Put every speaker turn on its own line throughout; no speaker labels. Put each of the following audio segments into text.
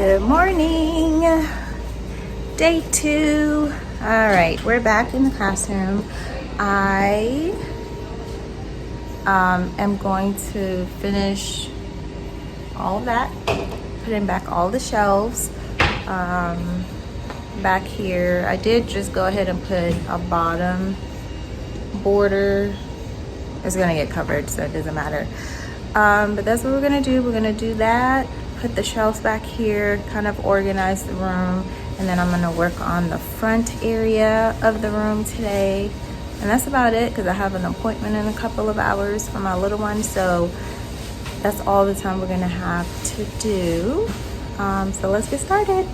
Good morning. Day 2. All right, we're back in the classroom. I am going to finish all of that, putting back all the shelves back here. I did just go ahead and put a bottom border. It's gonna get covered, so it doesn't matter. But that's what we're gonna do. We're gonna do that, put the shelves back here, kind of organize the room, and then I'm gonna work on the front area of the room today. And that's about it, because I have an appointment in a couple of hours for my little one, so that's all the time we're gonna have to do. So let's get started.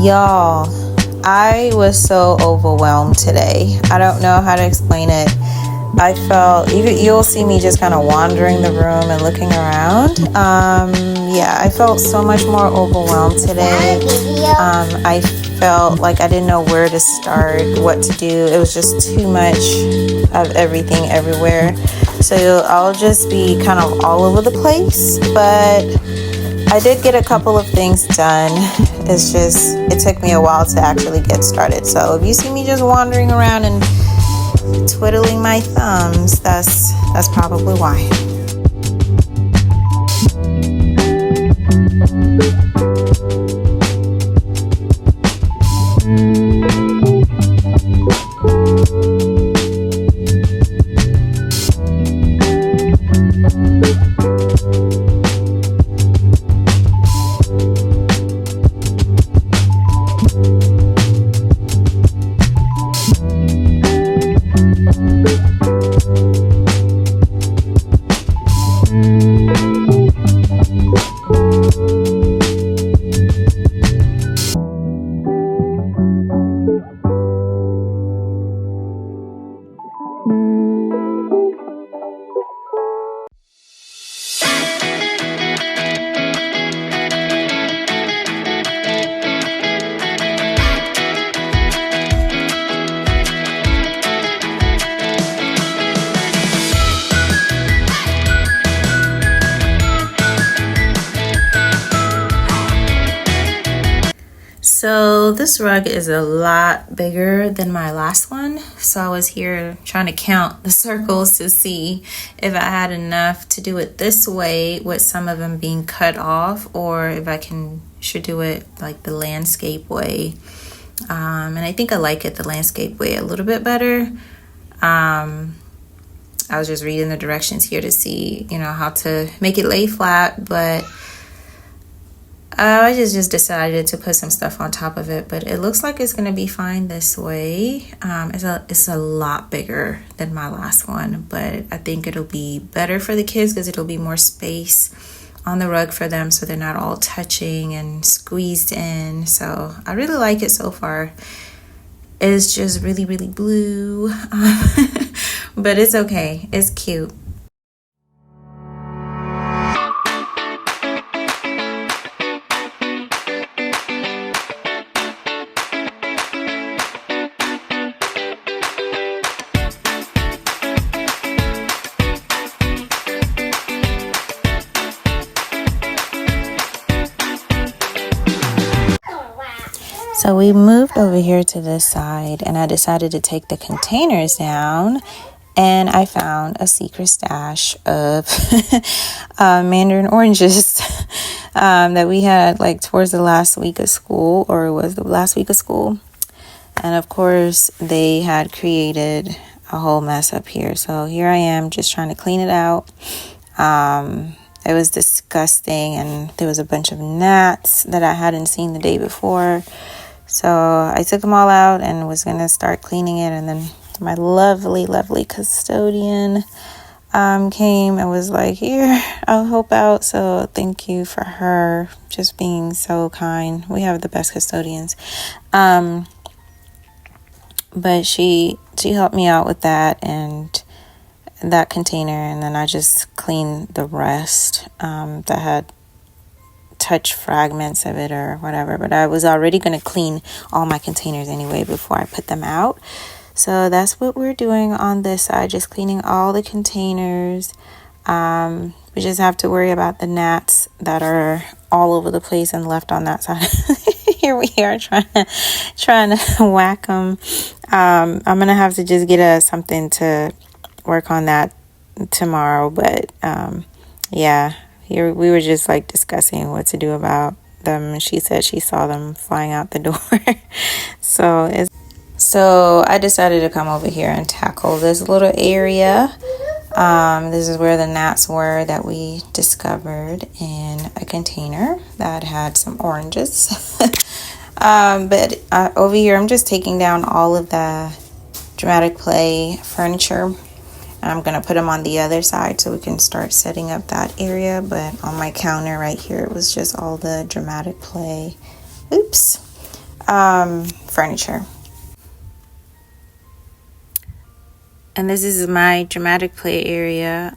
Y'all, I was so overwhelmed today. I don't know how to explain it. I felt, you'll see me just kind of wandering the room and looking around. Yeah, I felt so much more overwhelmed today. I felt like I didn't know where to start, what to do. It was just too much of everything everywhere. So I'll just be kind of all over the place, but I did get a couple of things done. It's just, it took me a while to actually get started. So if you see me just wandering around and twiddling my thumbs, that's probably why. So this rug is a lot bigger than my last one. So I was here trying to count the circles to see if I had enough to do it this way with some of them being cut off, or if I should do it like the landscape way. And I think I like it the landscape way a little bit better. I was just reading the directions here to see, how to make it lay flat, but I just decided to put some stuff on top of it, but it looks like it's going to be fine this way. It's a lot bigger than my last one, but I think it'll be better for the kids because it'll be more space on the rug for them, so they're not all touching and squeezed in. So I really like it so far. It's just really, really blue, but it's okay. It's cute. So we moved over here to this side, and I decided to take the containers down, and I found a secret stash of mandarin oranges that we had like towards the last week of school, or it was the last week of school. And of course, they had created a whole mess up here. So here I am just trying to clean it out. It was disgusting, and there was a bunch of gnats that I hadn't seen the day before. So I took them all out and was going to start cleaning it. And then my lovely custodian came and was like, here, I'll help out. So thank you for her just being so kind. We have the best custodians. But she helped me out with that and that container, and then I just cleaned the rest that had touch fragments of it or whatever. But I was already going to clean all my containers anyway before I put them out. So that's what we're doing on this side, just cleaning all the containers. We just have to worry about the gnats that are all over the place and left on that side. Here we are trying to whack them. I'm gonna have to just get something to work on that tomorrow. But yeah, here we were just like discussing what to do about them, and she said she saw them flying out the door. So I decided to come over here and tackle this little area. This is where the gnats were that we discovered in a container that had some oranges. But over here, I'm just taking down all of the dramatic play furniture. And I'm going to put them on the other side so we can start setting up that area. But on my counter right here, it was just all the dramatic play, furniture. And this is my dramatic play area.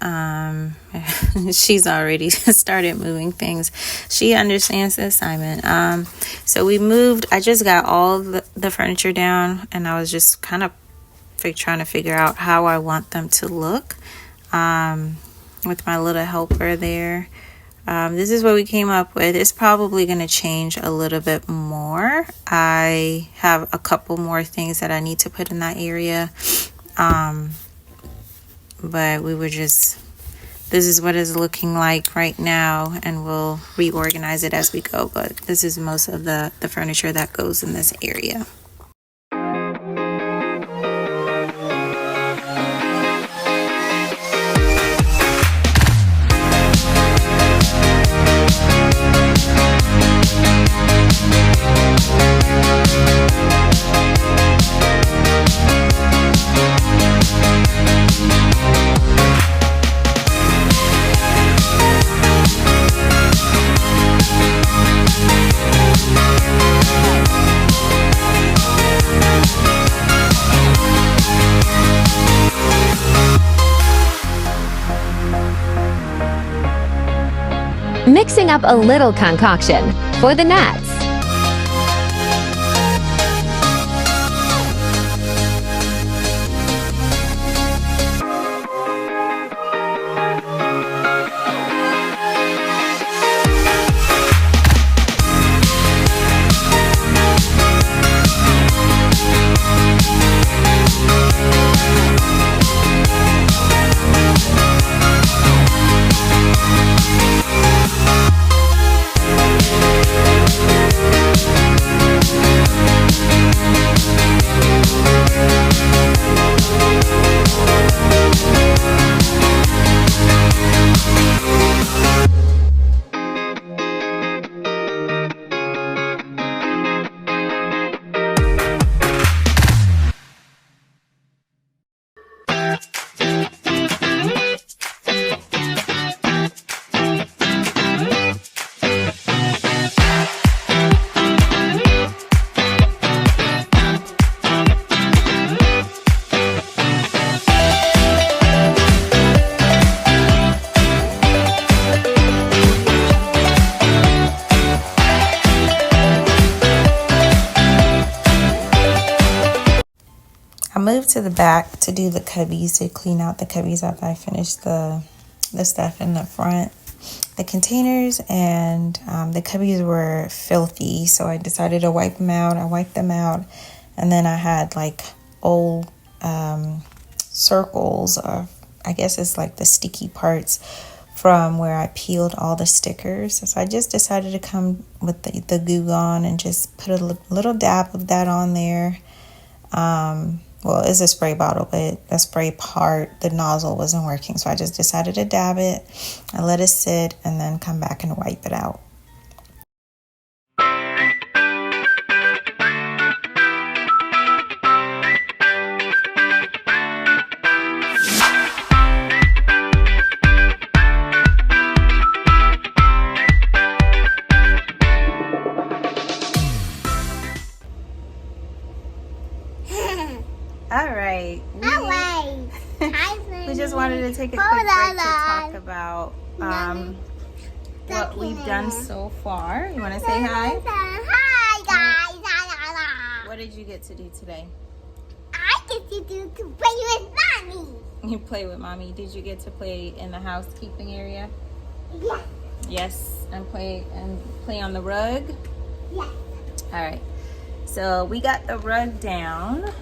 She's already started moving things. She understands the assignment. So we moved. I just got all the furniture down, and I was just kind of trying to figure out how I want them to look with my little helper there. This is what we came up with. It's probably going to change a little bit more. I have a couple more things that I need to put in that area. But this is what it's looking like right now, and we'll reorganize it as we go. But this is most of the furniture that goes in this area.
Mixing up a little concoction for the gnats.
I moved to the back to do the cubbies, to clean out the cubbies after I finished the stuff in the front. the containers, and the cubbies were filthy, so I decided to wipe them out. I wiped them out, and then I had like old circles, or I guess it's like the sticky parts from where I peeled all the stickers. So I just decided to come with the Goo Gone and just put a little dab of that on there. Well, it's a spray bottle, but the spray part, the nozzle wasn't working, so I just decided to dab it. I let it sit and then come back and wipe it out. We just wanted to take a quick break to talk about what we've done so far. You want to say hi?
Hi guys.
What did you get to do today?
I get to play with mommy.
You play with mommy. Did you get to play in the housekeeping area?
Yes.
Yes, and play on the rug?
Yes.
All right. So we got the rug down.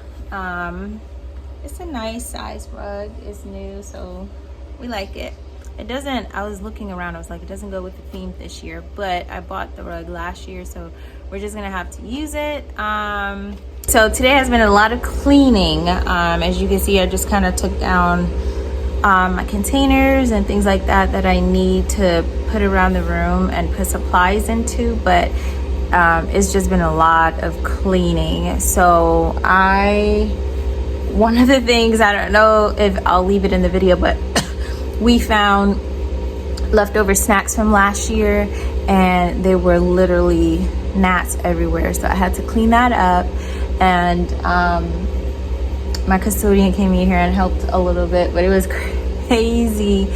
It's a nice size rug. It's new, so we like it. It doesn't, I was looking around, I was like, it doesn't go with the theme this year, but I bought the rug last year, so we're just gonna have to use it. So today has been a lot of cleaning. As you can see, I just kind of took down my containers and things like that that I need to put around the room and put supplies into, but it's just been a lot of cleaning. So one of the things, I don't know if I'll leave it in the video, but we found leftover snacks from last year and there were literally gnats everywhere. So I had to clean that up, and my custodian came in here and helped a little bit, but it was crazy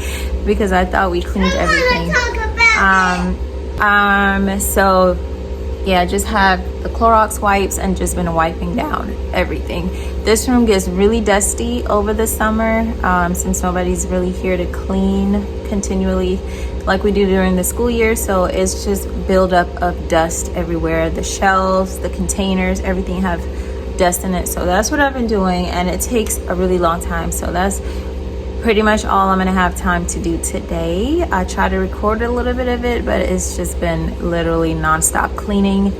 because I thought we cleaned everything. So yeah, just have the Clorox wipes and just been wiping down everything. This room gets really dusty over the summer since nobody's really here to clean continually like we do during the school year. So it's just buildup of dust everywhere. The shelves, the containers, everything have dust in it. So that's what I've been doing, and it takes a really long time. So that's pretty much all I'm gonna have time to do today. I try to record a little bit of it, but it's just been literally non-stop cleaning.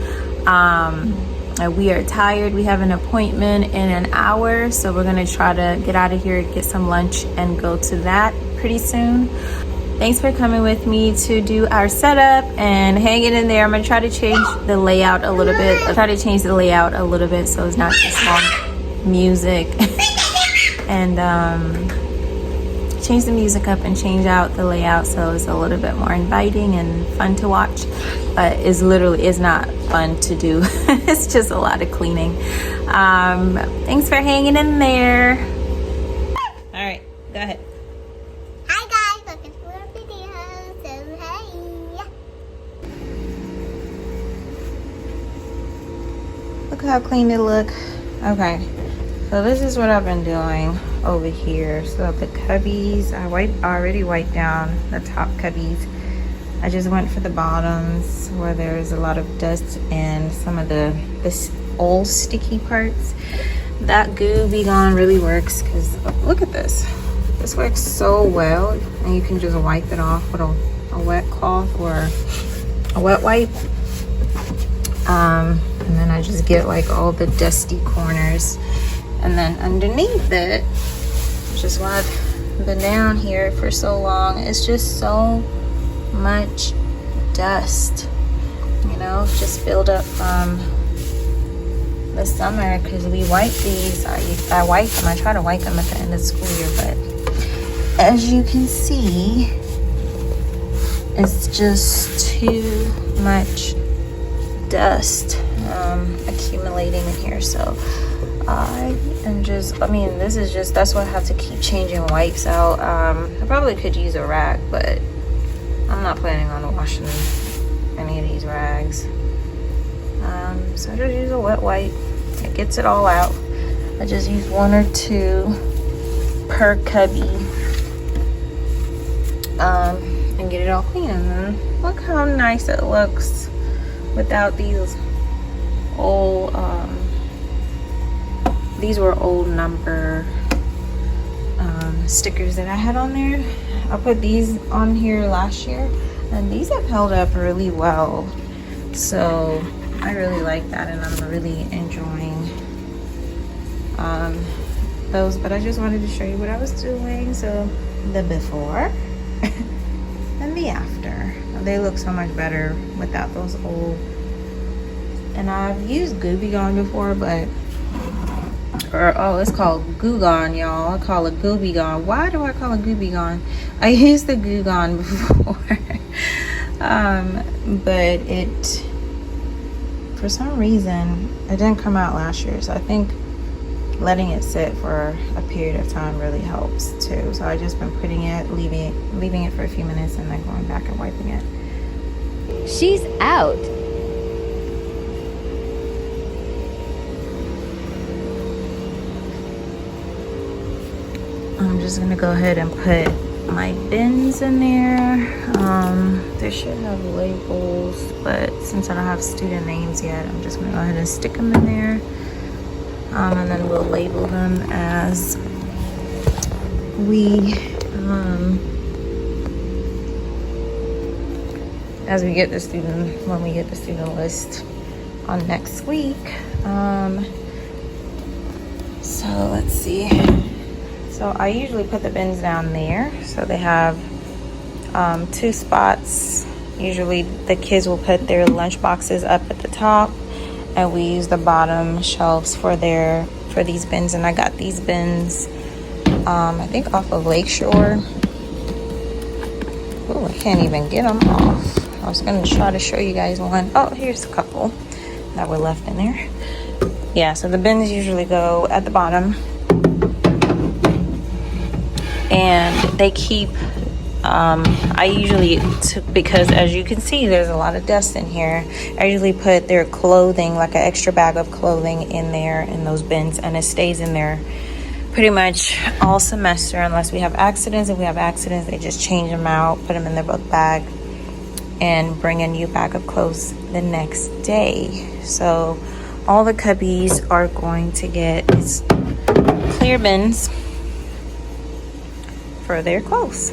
We are tired. We have an appointment in an hour, so we're gonna try to get out of here, get some lunch, and go to that pretty soon. Thanks for coming with me to do our setup and hanging in there. I'm gonna try to change the layout a little bit. I'll try to change the layout a little bit so it's not just long music and change the music up and change out the layout so it's a little bit more inviting and fun to watch, but it's not fun to do. It's just a lot of cleaning. Thanks for hanging in there. All right, go ahead.
Hi guys, looking for a video, so hey.
Look how clean it look. Okay, so this is what I've been doing over here. So the cubbies, I already wiped down the top cubbies. I just went for the bottoms where there's a lot of dust and some of this old sticky parts. That Goo Be Gone really works because look at this. This works so well, and you can just wipe it off with a wet cloth or a wet wipe. And then I just get like all the dusty corners. And then underneath it, which is why I've been down here for so long, it's just so much dust, you know, just build up from the summer because we wipe these. I wipe them. I try to wipe them at the end of the school year, but as you can see, it's just too much dust accumulating in here. So that's why I have to keep changing wipes out. I probably could use a rag, but I'm not planning on washing any of these rags. So I just use a wet wipe. It gets it all out. I just use 1 or 2 per cubby. and get it all clean. And then look how nice it looks without these old these were old number stickers that I had on there. I put these on here last year and these have held up really well, so I really like that and I'm really enjoying those. But I just wanted to show you what I was doing. So the before and the after, they look so much better without those old. And I've used Gooby Gone before, but it's called Goo Gone, y'all. I call it Gooby Gone. Why do I call it Gooby Gone? I used the Goo Gone before. But it, for some reason, it didn't come out last year. So I think letting it sit for a period of time really helps too. So I just been putting it, leaving it for a few minutes and then going back and wiping it.
She's out.
I'm just gonna go ahead and put my bins in there. They should have labels, but since I don't have student names yet, I'm just gonna go ahead and stick them in there. And then we'll label them as we get the student, when we get the student list on next week. So let's see. So I usually put the bins down there. So they have 2 spots. Usually the kids will put their lunch boxes up at the top, and we use the bottom shelves for these bins. And I got these bins I think off of Lakeshore. Oh, I can't even get them off. I was gonna try to show you guys one. Oh, here's a couple that were left in there. Yeah, so the bins usually go at the bottom, and they keep I usually, because as you can see there's a lot of dust in here, I usually put their clothing, like an extra bag of clothing in there in those bins, and it stays in there pretty much all semester unless we have accidents. If we have accidents, they just change them out, put them in their book bag, and bring a new bag of clothes the next day. So all the cubbies are going to get clear bins for their clothes.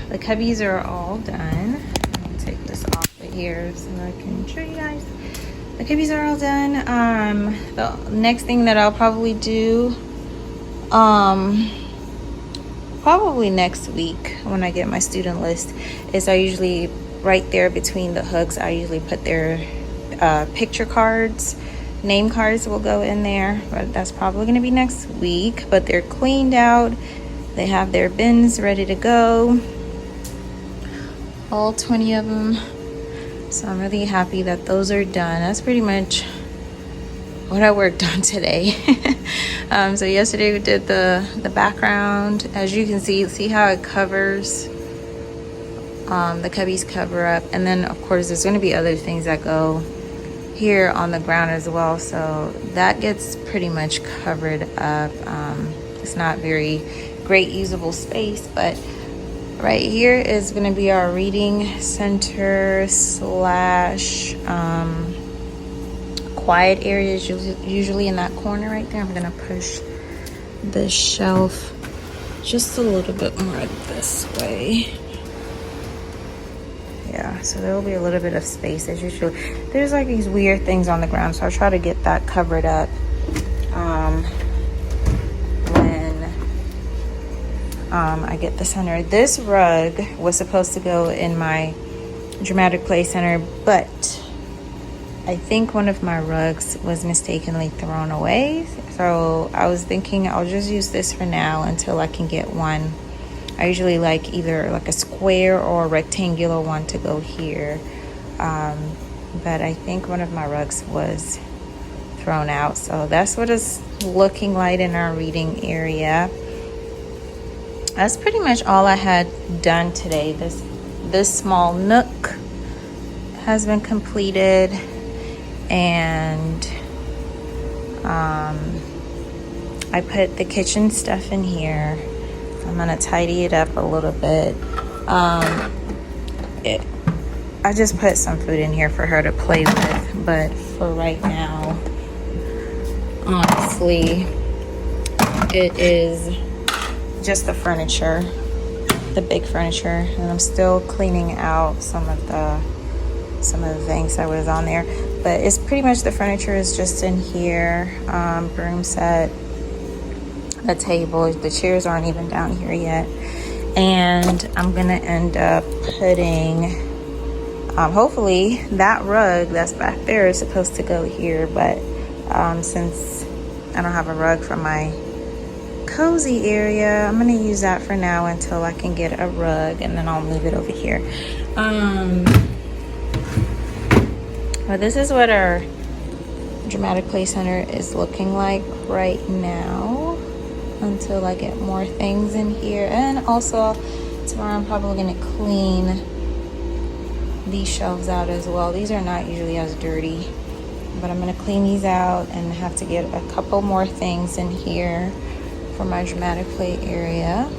The cubbies are all done. I'll take this off of here so I can show you guys. The cubbies are all done. The next thing that I'll probably do, probably next week when I get my student list, is I usually, right there between the hooks, I usually put their picture cards. Name cards will go in there, but that's probably going to be next week. But they're cleaned out. They have their bins ready to go. All 20 of them. So I'm really happy that those are done. That's pretty much what I worked on today. So yesterday we did the background. As you can see how it covers, the cubbies cover up, and then of course there's going to be other things that go here on the ground as well, so that gets pretty much covered up. It's not very great usable space, but right here is going to be our reading center slash quiet areas, usually in that corner right there. I'm going to push the shelf just a little bit more this way. Yeah, so there will be a little bit of space as usual. There's like these weird things on the ground, so I'll try to get that covered up when I get the center. This rug was supposed to go in my dramatic play center, but I think one of my rugs was mistakenly thrown away. So I was thinking I'll just use this for now until I can get one. I usually like either like a square or a rectangular one to go here. But I think one of my rugs was thrown out. So that's what it's looking like in our reading area. That's pretty much all I had done today. This small nook has been completed, and I put the kitchen stuff in here. I'm gonna tidy it up a little bit. I just put some food in here for her to play with, but for right now, honestly, it is just the furniture, the big furniture, and I'm still cleaning out some of the things that was on there, but it's pretty much the furniture is just in here. Broom set, the table, the chairs aren't even down here yet, and I'm gonna end up putting hopefully that rug that's back there is supposed to go here, but since I don't have a rug for my cozy area, I'm gonna use that for now until I can get a rug, and then I'll move it over here. But this is what our dramatic play center is looking like right now until I get more things in here. And also tomorrow I'm probably gonna clean these shelves out as well. These are not usually as dirty, but I'm gonna clean these out and have to get a couple more things in here for my dramatic play area.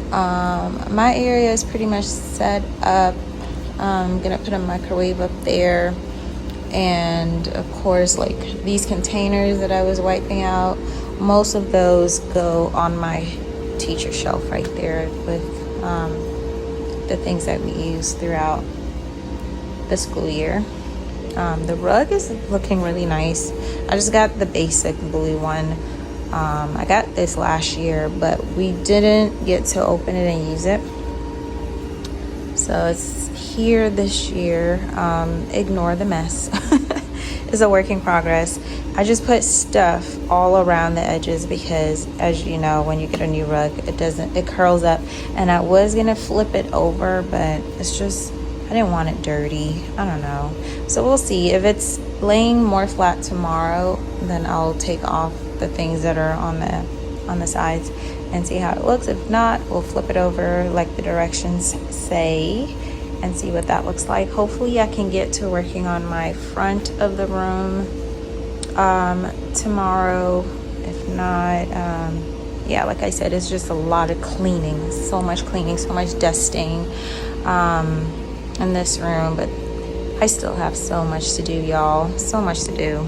My area is pretty much set up. I'm gonna put a microwave up there, and of course, like these containers that I was wiping out, most of those go on my teacher shelf right there with the things that we use throughout the school year. The rug is looking really nice. I just got the basic blue one. I got this last year, but we didn't get to open it and use it, so it's here this year. Ignore the mess. It's a work in progress. I just put stuff all around the edges because, as you know, when you get a new rug, it curls up, and I was gonna flip it over, but it's just, I didn't want it dirty. I don't know. So we'll see. If it's laying more flat tomorrow, then I'll take off the things that are on the sides and see how it looks. If not, we'll flip it over like the directions say and see what that looks like. Hopefully I can get to working on my front of the room tomorrow. If not, yeah, like I said, it's just a lot of cleaning, so much dusting in this room, but I still have so much to do, y'all. So much to do.